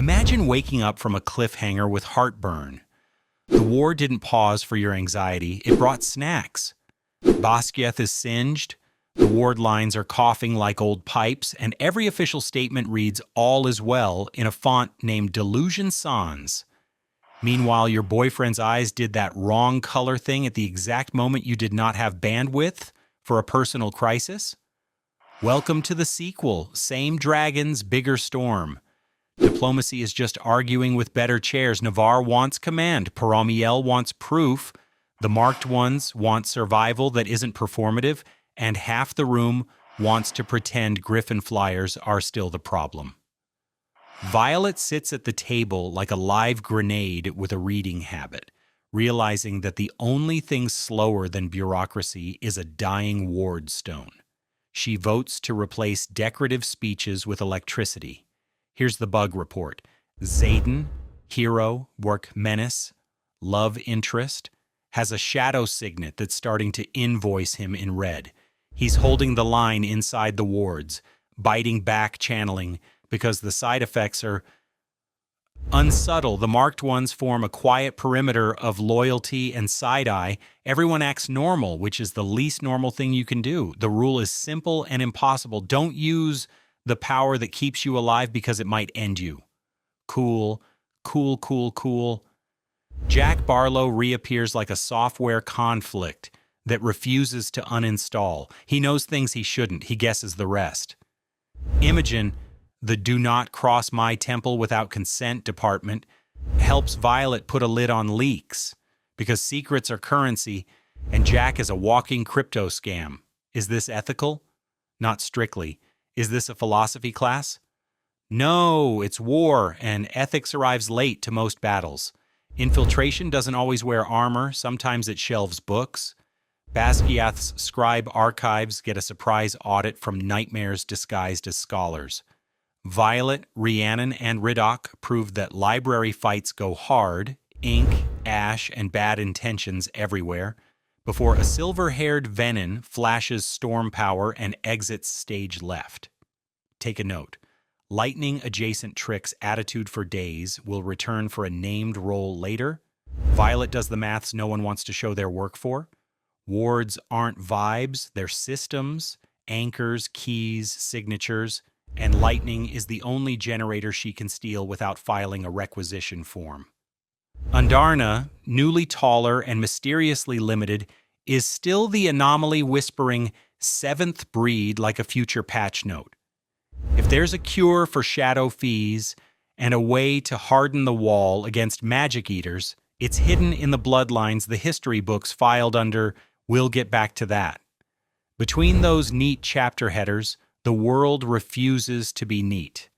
Imagine waking up from a cliffhanger with heartburn. The war didn't pause for your anxiety, it brought snacks. Basquiat is singed, the ward lines are coughing like old pipes, and every official statement reads "all is well" in a font named Delusion Sans. Meanwhile, your boyfriend's eyes did that wrong color thing at the exact moment you did not have bandwidth for a personal crisis. Welcome to the sequel, same dragons, bigger storm. Diplomacy is just arguing with better chairs. Navarre wants command. Paramiel wants proof. The marked ones want survival that isn't performative. And half the room wants to pretend Griffin Flyers are still the problem. Violet sits at the table like a live grenade with a reading habit, realizing that the only thing slower than bureaucracy is a dying ward stone. She votes to replace decorative speeches with electricity. Here's the bug report. Zayden, hero, work menace, love interest, has a shadow signet that's starting to invoice him in red. He's holding the line inside the wards, biting back channeling, because the side effects are unsubtle. The marked ones form a quiet perimeter of loyalty and side-eye. Everyone acts normal, which is the least normal thing you can do. The rule is simple and impossible. Don't use the power that keeps you alive because it might end you. Cool, cool, cool, cool. Jack Barlow reappears like a software conflict that refuses to uninstall. He knows things he shouldn't. He guesses the rest. Imogen, the do not cross my temple without consent department, helps Violet put a lid on leaks because secrets are currency and Jack is a walking crypto scam. Is this ethical? Not strictly. Is this a philosophy class? No, it's war, and ethics arrives late to most battles. Infiltration doesn't always wear armor, sometimes it shelves books. Basquiat's scribe archives get a surprise audit from nightmares disguised as scholars. Violet, Rhiannon, and Riddoch proved that library fights go hard, ink, ash, and bad intentions everywhere, before a silver-haired Venom flashes storm power and exits stage left. Take a note. Lightning-adjacent tricks attitude for days will return for a named role later. Violet does the maths no one wants to show their work for. Wards aren't vibes, they're systems, anchors, keys, signatures, and Lightning is the only generator she can steal without filing a requisition form. Undarna, newly taller and mysteriously limited, is still the anomaly whispering seventh breed like a future patch note. If there's a cure for shadow fees and a way to harden the wall against magic eaters, it's hidden in the bloodlines the history books filed under "We'll get back to that." Between those neat chapter headers, the world refuses to be neat.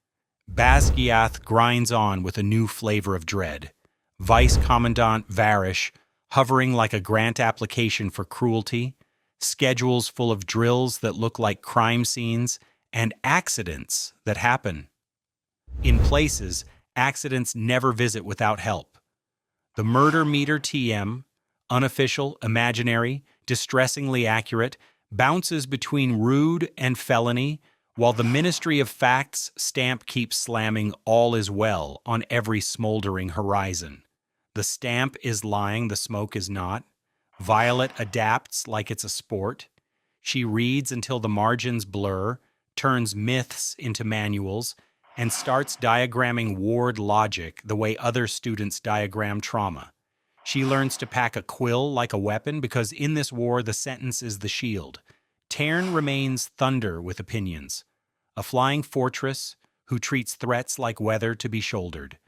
Basquiat grinds on with a new flavor of dread. Vice Commandant Varish, hovering like a grant application for cruelty, schedules full of drills that look like crime scenes, and accidents that happen. In places, accidents never visit without help. The murder meter TM, unofficial, imaginary, distressingly accurate, bounces between rude and felony, while the Ministry of Facts stamp keeps slamming "all is well" on every smoldering horizon. The stamp is lying, the smoke is not. Violet adapts like it's a sport. She reads until the margins blur, turns myths into manuals, and starts diagramming ward logic the way other students diagram trauma. She learns to pack a quill like a weapon because in this war the sentence is the shield. Tairn remains thunder with opinions, a flying fortress who treats threats like weather to be shouldered.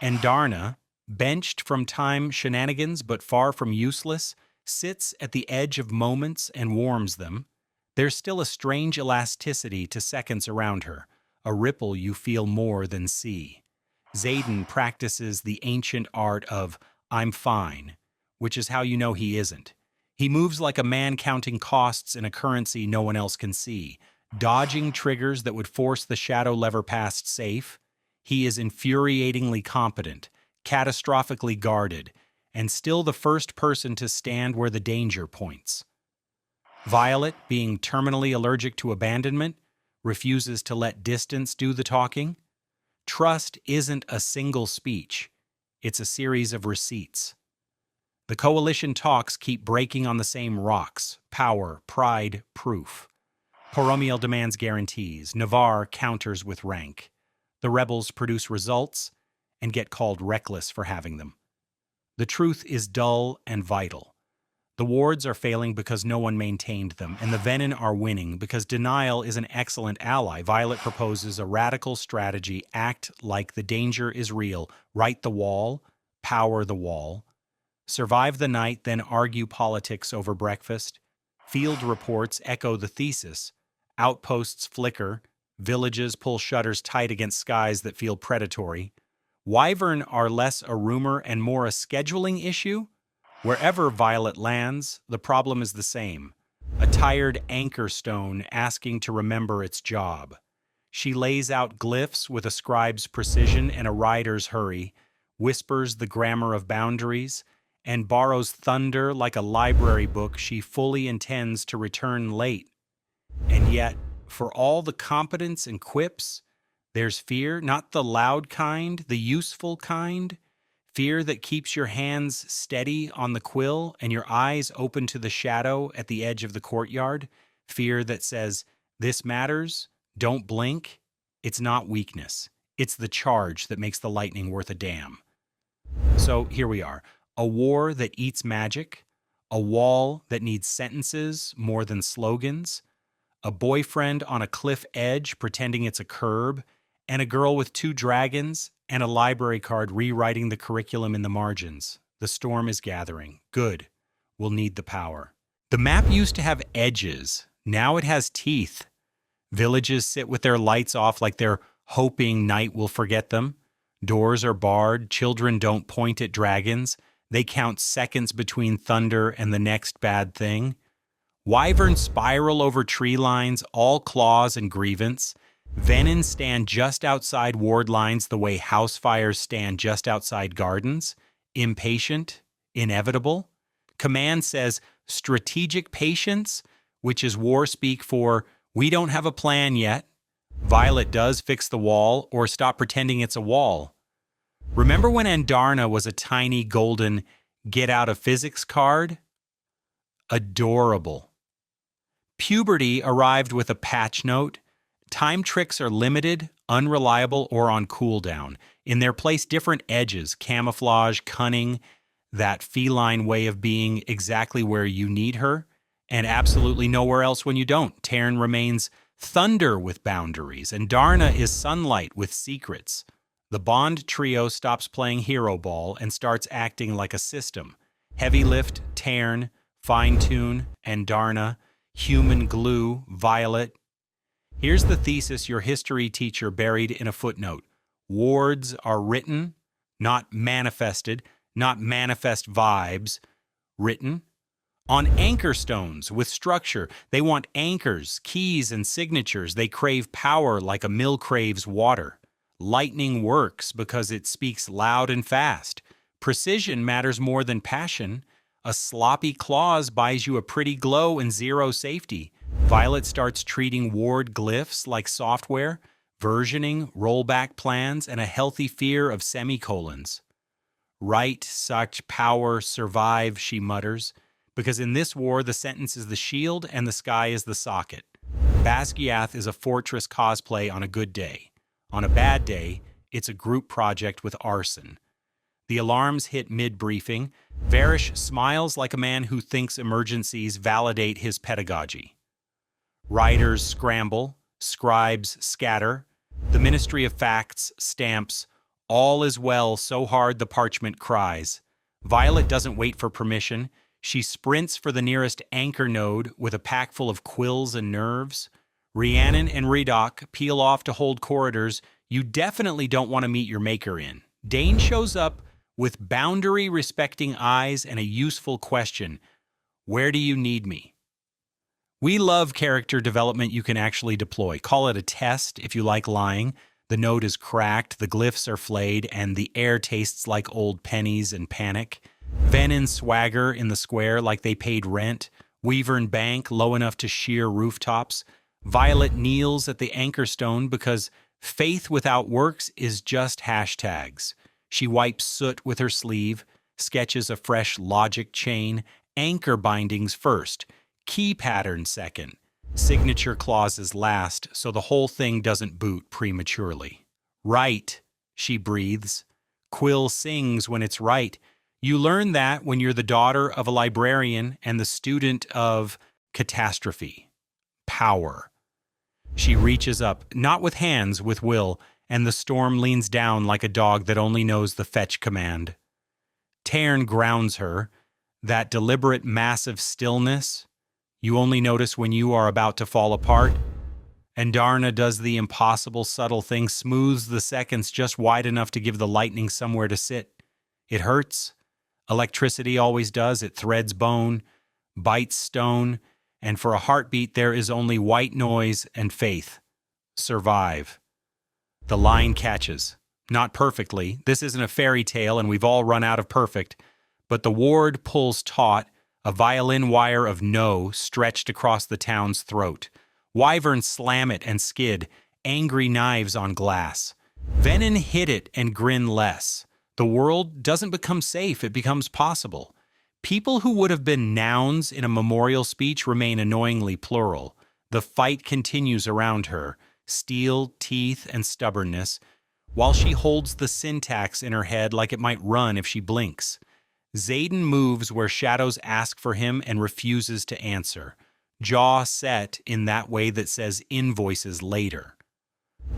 And Darna, benched from time shenanigans but far from useless, sits at the edge of moments and warms them. There's still a strange elasticity to seconds around her, a ripple you feel more than see. Zayden practices the ancient art of "I'm fine," which is how you know he isn't. He moves like a man counting costs in a currency no one else can see, dodging triggers that would force the shadow lever past safe. He is infuriatingly competent, catastrophically guarded, and still the first person to stand where the danger points. Violet, being terminally allergic to abandonment, refuses to let distance do the talking. Trust isn't a single speech. It's a series of receipts. The coalition talks keep breaking on the same rocks: power, pride, proof. Poromiel demands guarantees. Navarre counters with rank. The rebels produce results and get called reckless for having them. The truth is dull and vital. The wards are failing because no one maintained them, and the Venin are winning because denial is an excellent ally. Violet proposes a radical strategy: act like the danger is real, right the wall, power the wall, survive the night, then argue politics over breakfast. Field reports echo the thesis. Outposts flicker, villages pull shutters tight against skies that feel predatory. Wyvern are less a rumor and more a scheduling issue. Wherever Violet lands, the problem is the same: a tired anchor stone asking to remember its job. She lays out glyphs with a scribe's precision and a rider's hurry, whispers the grammar of boundaries, and borrows thunder like a library book she fully intends to return late. And yet, for all the competence and quips, there's fear, not the loud kind, the useful kind. Fear that keeps your hands steady on the quill and your eyes open to the shadow at the edge of the courtyard. Fear that says, "This matters, don't blink." It's not weakness. It's the charge that makes the lightning worth a damn. So here we are. A war that eats magic. A wall that needs sentences more than slogans. A boyfriend on a cliff edge pretending it's a curb. And a girl with 2 dragons and a library card rewriting the curriculum in the margins. The storm is gathering. Good. We'll need the power. The map used to have edges. Now it has teeth. Villages sit with their lights off like they're hoping night will forget them. Doors are barred. Children don't point at dragons. They count seconds between thunder and the next bad thing. Wyverns spiral over tree lines, all claws and grievance. Venin stand just outside ward lines the way house fires stand just outside gardens. Impatient, inevitable. Command says strategic patience, which is war speak for we don't have a plan yet. Violet does fix the wall or stop pretending it's a wall. Remember when Andarna was a tiny golden get out of physics card? Adorable. Puberty arrived with a patch note. Time tricks are limited, unreliable, or on cooldown. In their place, different edges: camouflage, cunning, that feline way of being exactly where you need her, and absolutely nowhere else when you don't. Tarn remains thunder with boundaries, and Darna is sunlight with secrets. The Bond trio stops playing hero ball and starts acting like a system. Heavy lift, Tarn, fine tune, and Darna, human glue, Violet. Here's the thesis your history teacher buried in a footnote. Wards are written, not manifested, not manifest vibes, written on anchor stones with structure. They want anchors, keys, and signatures. They crave power like a mill craves water. Lightning works because it speaks loud and fast. Precision matters more than passion. A sloppy clause buys you a pretty glow and zero safety. Violet starts treating ward glyphs like software, versioning, rollback plans, and a healthy fear of semicolons. Right, such power, survive, she mutters, because in this war the sentence is the shield and the sky is the socket. Basgiath is a fortress cosplay on a good day. On a bad day, it's a group project with arson. The alarms hit mid-briefing. Varish smiles like a man who thinks emergencies validate his pedagogy. Riders scramble, scribes scatter. The Ministry of Facts stamps, "All is well," so hard the parchment cries. Violet doesn't wait for permission. She sprints for the nearest anchor node with a pack full of quills and nerves. Rhiannon and Redok peel off to hold corridors you definitely don't want to meet your maker in. Dane shows up with boundary-respecting eyes and a useful question. Where do you need me? We love character development you can actually deploy. Call it a test if you like lying. The node is cracked, the glyphs are flayed, and the air tastes like old pennies and panic. Venin swagger in the square like they paid rent. Wyvern bank low enough to shear rooftops. Violet kneels at the anchor stone because Faith without works is just hashtags. She wipes soot with her sleeve, sketches a fresh logic chain, anchor bindings first, key pattern second, signature clauses last, so the whole thing doesn't boot prematurely. Right, she breathes. Quill sings when it's right. You learn that when you're the daughter of a librarian and the student of catastrophe. Power. She reaches up, not with hands, with will, and the storm leans down like a dog that only knows the fetch command. Tairn grounds her, that deliberate massive stillness you only notice when you are about to fall apart. And Darna does the impossible subtle thing, smooths the seconds just wide enough to give the lightning somewhere to sit. It hurts. Electricity always does. It threads bone, bites stone, and for a heartbeat there is only white noise and faith. Survive. The line catches. Not perfectly. This isn't a fairy tale and we've all run out of perfect. But the ward pulls taut, a violin wire of no stretched across the town's throat. Wyverns slam it and skid, angry knives on glass. Venom hit it and grin less. The world doesn't become safe, it becomes possible. People who would have been nouns in a memorial speech remain annoyingly plural. The fight continues around her, steel, teeth, and stubbornness, while she holds the syntax in her head like it might run if she blinks. Xaden moves where shadows ask for him and refuses to answer, jaw set in that way that says invoices later.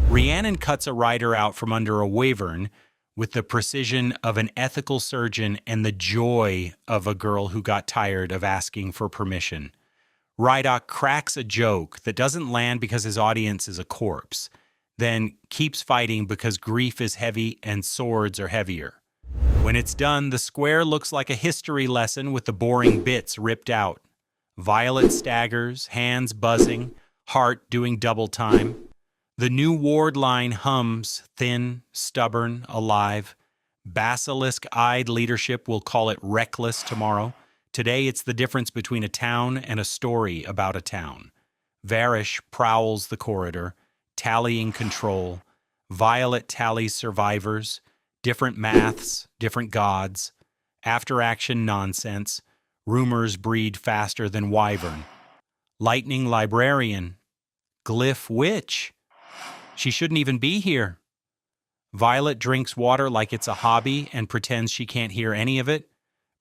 Rhiannon cuts a rider out from under a wyvern with the precision of an ethical surgeon and the joy of a girl who got tired of asking for permission. Rydok cracks a joke that doesn't land because his audience is a corpse, then keeps fighting because grief is heavy and swords are heavier. When it's done, the square looks like a history lesson with the boring bits ripped out. Violet staggers, hands buzzing, heart doing double time. The new ward line hums, thin, stubborn, alive. Basilisk-eyed leadership will call it reckless tomorrow. Today it's the difference between a town and a story about a town. Varish prowls the corridor, tallying control. Violet tallies survivors. Different maths, different gods. After-action nonsense. Rumors breed faster than wyvern. Lightning librarian. Glyph witch. She shouldn't even be here. Violet drinks water like it's a hobby and pretends she can't hear any of it.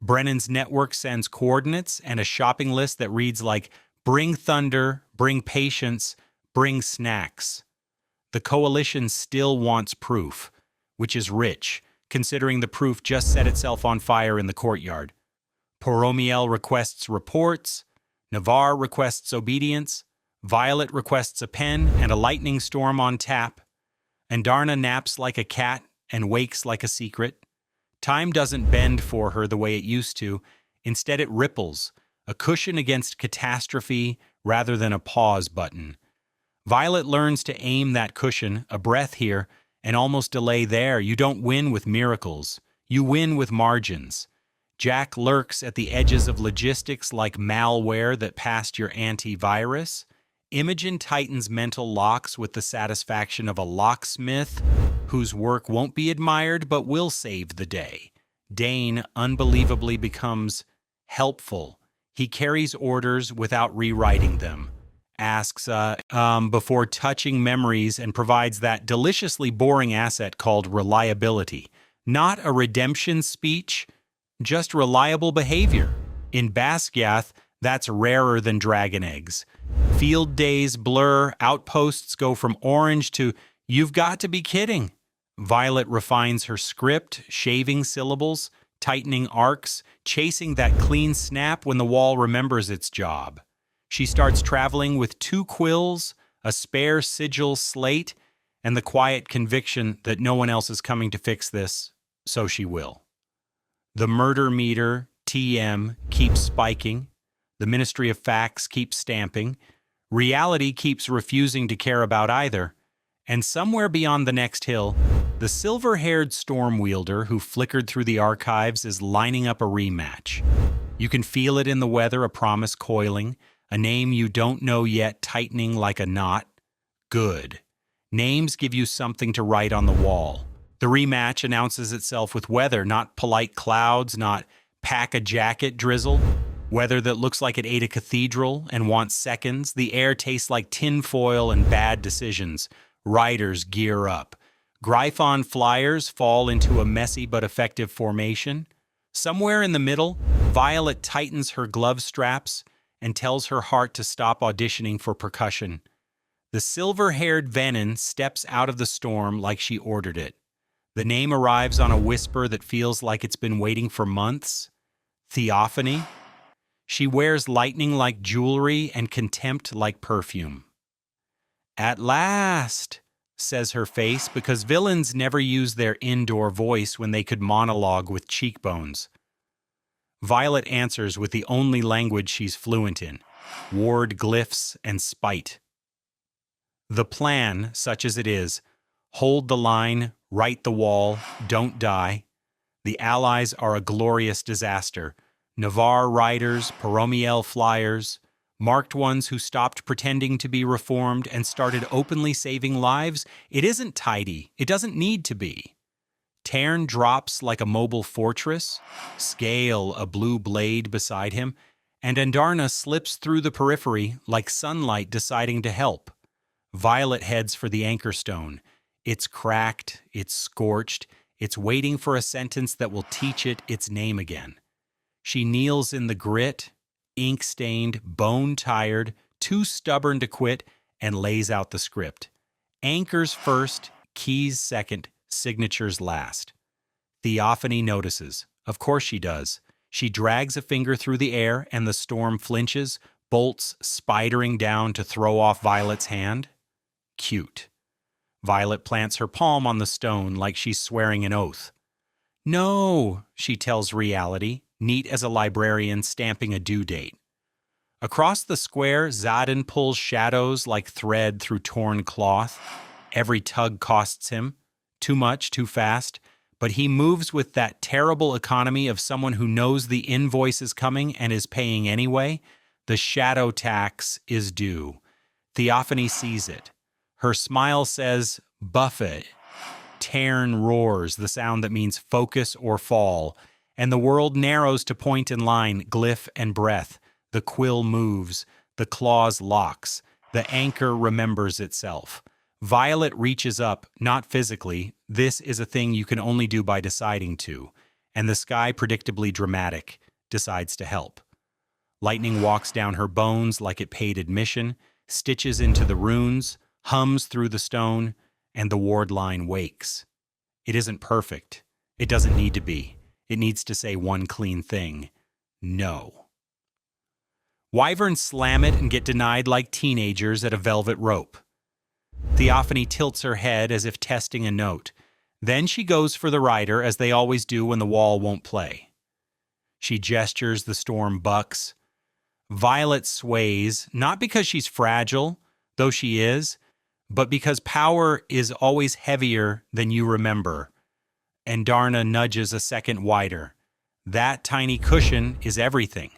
Brennan's network sends coordinates and a shopping list that reads like, bring thunder, bring patience, bring snacks. The coalition still wants proof, which is rich, considering the proof just set itself on fire in the courtyard. Poromiel requests reports, Navarre requests obedience, Violet requests a pen and a lightning storm on tap, and Darna naps like a cat and wakes like a secret. Time doesn't bend for her the way it used to. Instead, it ripples, a cushion against catastrophe rather than a pause button. Violet learns to aim that cushion, a breath here, and almost delay there. You don't win with miracles. You win with margins. Jack lurks at the edges of logistics like malware that passed your antivirus. Imogen tightens mental locks with the satisfaction of a locksmith whose work won't be admired but will save the day. Dane unbelievably becomes helpful. He carries orders without rewriting them. Asks before touching memories and provides that deliciously boring asset called reliability. Not a redemption speech, just reliable behavior. In Basgiath, that's rarer than dragon eggs. Field days blur, outposts go from orange to, you've got to be kidding. Violet refines her script, shaving syllables, tightening arcs, chasing that clean snap when the wall remembers its job. She starts traveling with 2 quills, a spare sigil slate, and the quiet conviction that no one else is coming to fix this, so she will. The murder meter, TM, keeps spiking. The Ministry of Facts keeps stamping. Reality keeps refusing to care about either. And somewhere beyond the next hill, the silver-haired storm wielder who flickered through the archives is lining up a rematch. You can feel it in the weather, a promise coiling, a name you don't know yet tightening like a knot. Good. Names give you something to write on the wall. The rematch announces itself with weather, not polite clouds, not pack a jacket drizzle. Weather that looks like it ate a cathedral and wants seconds. The air tastes like tinfoil and bad decisions. Riders gear up. Gryphon flyers fall into a messy but effective formation. Somewhere in the middle, Violet tightens her glove straps and tells her heart to stop auditioning for percussion. The silver-haired Venom steps out of the storm like she ordered it. The name arrives on a whisper that feels like it's been waiting for months. Theophany. She wears lightning like jewelry and contempt like perfume. At last, says her face, because villains never use their indoor voice when they could monologue with cheekbones. Violet answers with the only language she's fluent in, ward glyphs and spite. The plan, such as it is, hold the line, right the wall, don't die. The Allies are a glorious disaster. Navarre riders, Paromiel flyers, marked ones who stopped pretending to be reformed and started openly saving lives. It isn't tidy. It doesn't need to be. Tern drops like a mobile fortress, Scale a blue blade beside him, and Andarna slips through the periphery like sunlight deciding to help. Violet heads for the anchor stone. It's cracked, it's scorched, it's waiting for a sentence that will teach it its name again. She kneels in the grit, ink-stained, bone-tired, too stubborn to quit, and lays out the script. Anchors first, keys second, signatures last. Theophany notices. Of course she does. She drags a finger through the air, and the storm flinches, bolts spidering down to throw off Violet's hand. Cute. Violet plants her palm on the stone like she's swearing an oath. No, she tells reality, neat as a librarian stamping a due date. Across the square, Xaden pulls shadows like thread through torn cloth. Every tug costs him. Too much, too fast. But he moves with that terrible economy of someone who knows the invoice is coming and is paying anyway. The shadow tax is due. Theophany sees it. Her smile says, "Buffet." Tern roars, the sound that means focus or fall. And the world narrows to point and line, glyph and breath. The quill moves. The claws locks. The anchor remembers itself. Violet reaches up, not physically. This is a thing you can only do by deciding to. And the sky, predictably dramatic, decides to help. Lightning walks down her bones like it paid admission, stitches into the runes, hums through the stone, and the ward line wakes. It isn't perfect. It doesn't need to be. It needs to say one clean thing. No. Wyverns slam it and get denied like teenagers at a velvet rope. Theophany tilts her head as if testing a note. Then she goes for the rider, as they always do when the wall won't play. She gestures, the storm bucks. Violet sways, not because she's fragile, though she is, but because power is always heavier than you remember. And Andarna nudges a second wider. That tiny cushion is everything.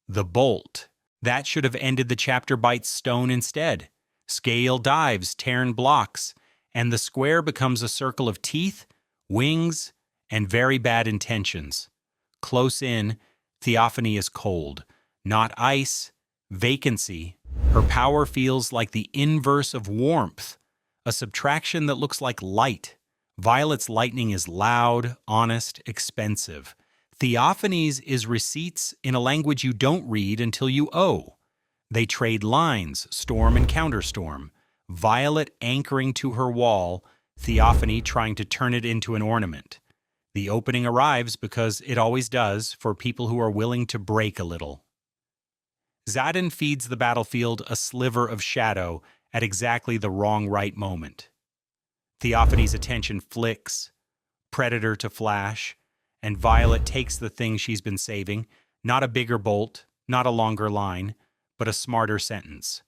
The bolt. That should have ended the chapter bites stone instead. Scale dives, Tern blocks, and the square becomes a circle of teeth, wings, and very bad intentions. Close in, Theophany is cold. Not ice, vacancy. Her power feels like the inverse of warmth, a subtraction that looks like light. Violet's lightning is loud, honest, expensive. Theophany's is receipts in a language you don't read until you owe. They trade lines, storm and counterstorm. Violet anchoring to her wall, Theophany trying to turn it into an ornament. The opening arrives because it always does for people who are willing to break a little. Xaden feeds the battlefield a sliver of shadow at exactly the wrong right moment. Theophany's attention flicks, predator to flash, and Violet takes the thing she's been saving, not a bigger bolt, not a longer line, but a smarter sentence.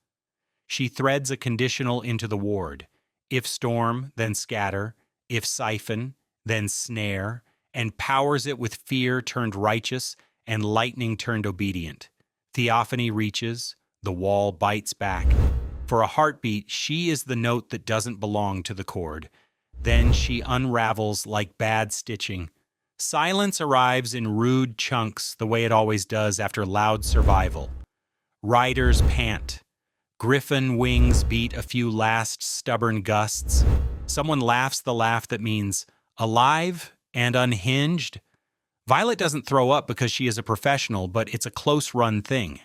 She threads a conditional into the ward. If storm, then scatter. If siphon, then snare. And powers it with fear turned righteous and lightning turned obedient. Theophany reaches. The wall bites back. For a heartbeat, she is the note that doesn't belong to the chord. Then she unravels like bad stitching. Silence arrives in rude chunks, the way it always does after loud survival. Riders pant. Griffin wings beat a few last stubborn gusts. Someone laughs the laugh that means alive and unhinged. Violet doesn't throw up because she is a professional, but it's a close-run thing.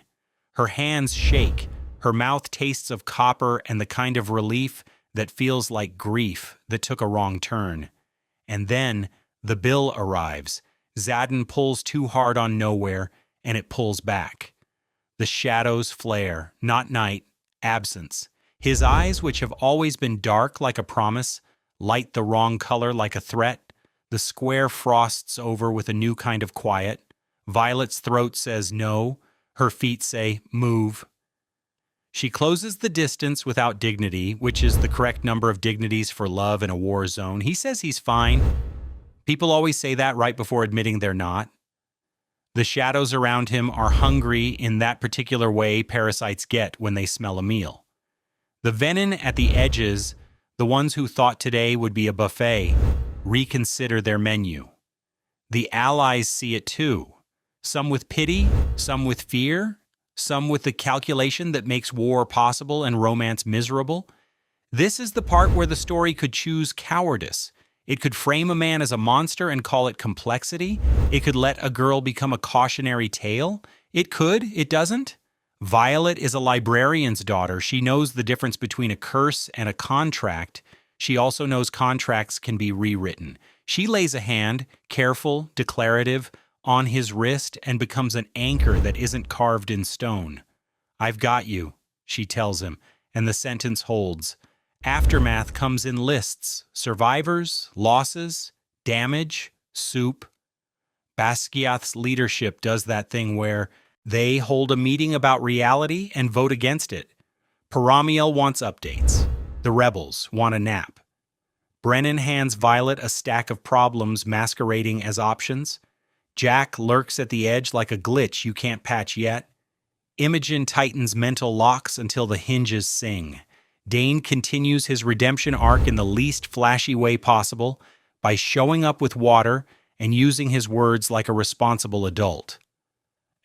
Her hands shake. Her mouth tastes of copper and the kind of relief that feels like grief that took a wrong turn. And then the bill arrives. Xaden pulls too hard on nowhere, and it pulls back. The shadows flare, not night, absence. His eyes, which have always been dark like a promise, light the wrong color like a threat. The square frosts over with a new kind of quiet. Violet's throat says no. Her feet say move. She closes the distance without dignity, which is the correct number of dignities for love in a war zone. He says he's fine. People always say that right before admitting they're not. The shadows around him are hungry in that particular way parasites get when they smell a meal. The venom at the edges, the ones who thought today would be a buffet, reconsider their menu. The allies see it too. Some with pity, some with fear, some with the calculation that makes war possible and romance miserable. This is the part where the story could choose cowardice. It could frame a man as a monster and call it complexity. It could let a girl become a cautionary tale. It could, it doesn't. Violet is a librarian's daughter. She knows the difference between a curse and a contract. She also knows contracts can be rewritten. She lays a hand, careful, declarative, on his wrist and becomes an anchor that isn't carved in stone. "I've got you," she tells him, and the sentence holds. Aftermath comes in lists: survivors, losses, damage, soup. Basquiat's leadership does that thing where they hold a meeting about reality and vote against it. Paramiel wants updates. The rebels want a nap. Brennan hands Violet a stack of problems masquerading as options. Jack lurks at the edge like a glitch you can't patch yet. Imogen tightens mental locks until the hinges sing. Dane continues his redemption arc in the least flashy way possible by showing up with water and using his words like a responsible adult.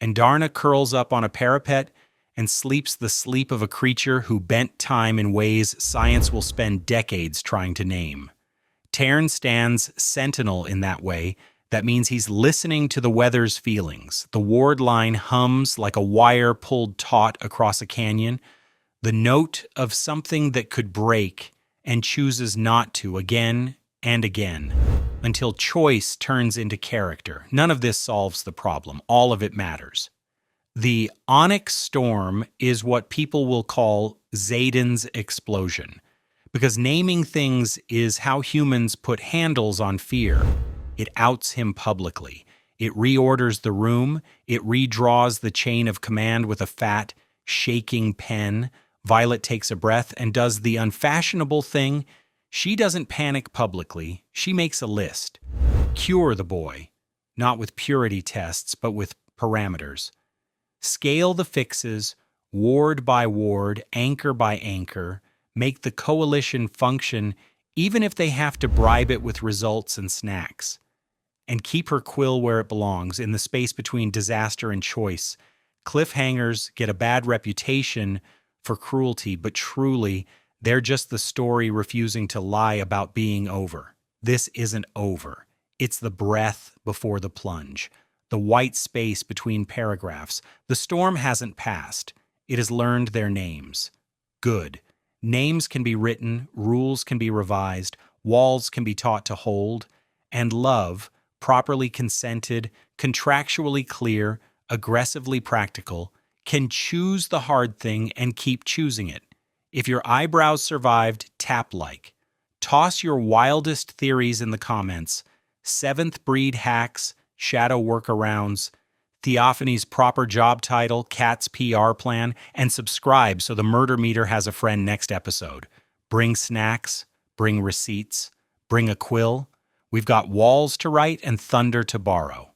And Darna curls up on a parapet and sleeps the sleep of a creature who bent time in ways science will spend decades trying to name. Tairn stands sentinel in that way. That means he's listening to the weather's feelings. The ward line hums like a wire pulled taut across a canyon, the note of something that could break and chooses not to again and again, until choice turns into character. None of this solves the problem. All of it matters. The onyx storm is what people will call Xaden's explosion, because naming things is how humans put handles on fear. It outs him publicly. It reorders the room. It redraws the chain of command with a fat, shaking pen. Violet takes a breath and does the unfashionable thing. She doesn't panic publicly. She makes a list. Cure the boy, not with purity tests, but with parameters. Scale the fixes, ward by ward, anchor by anchor. Make the coalition function, even if they have to bribe it with results and snacks. And keep her quill where it belongs, in the space between disaster and choice. Cliffhangers get a bad reputation for cruelty, but truly, they're just the story refusing to lie about being over. This isn't over. It's the breath before the plunge, the white space between paragraphs. The storm hasn't passed. It has learned their names. Good. Names can be written, rules can be revised, walls can be taught to hold, and love, properly consented, contractually clear, aggressively practical, can choose the hard thing and keep choosing it. If your eyebrows survived, tap like. Toss your wildest theories in the comments. Seventh breed hacks, shadow workarounds, Theophanie's proper job title, Cat's PR plan, and subscribe so the murder meter has a friend next episode. Bring snacks, bring receipts, bring a quill. We've got walls to write and thunder to borrow.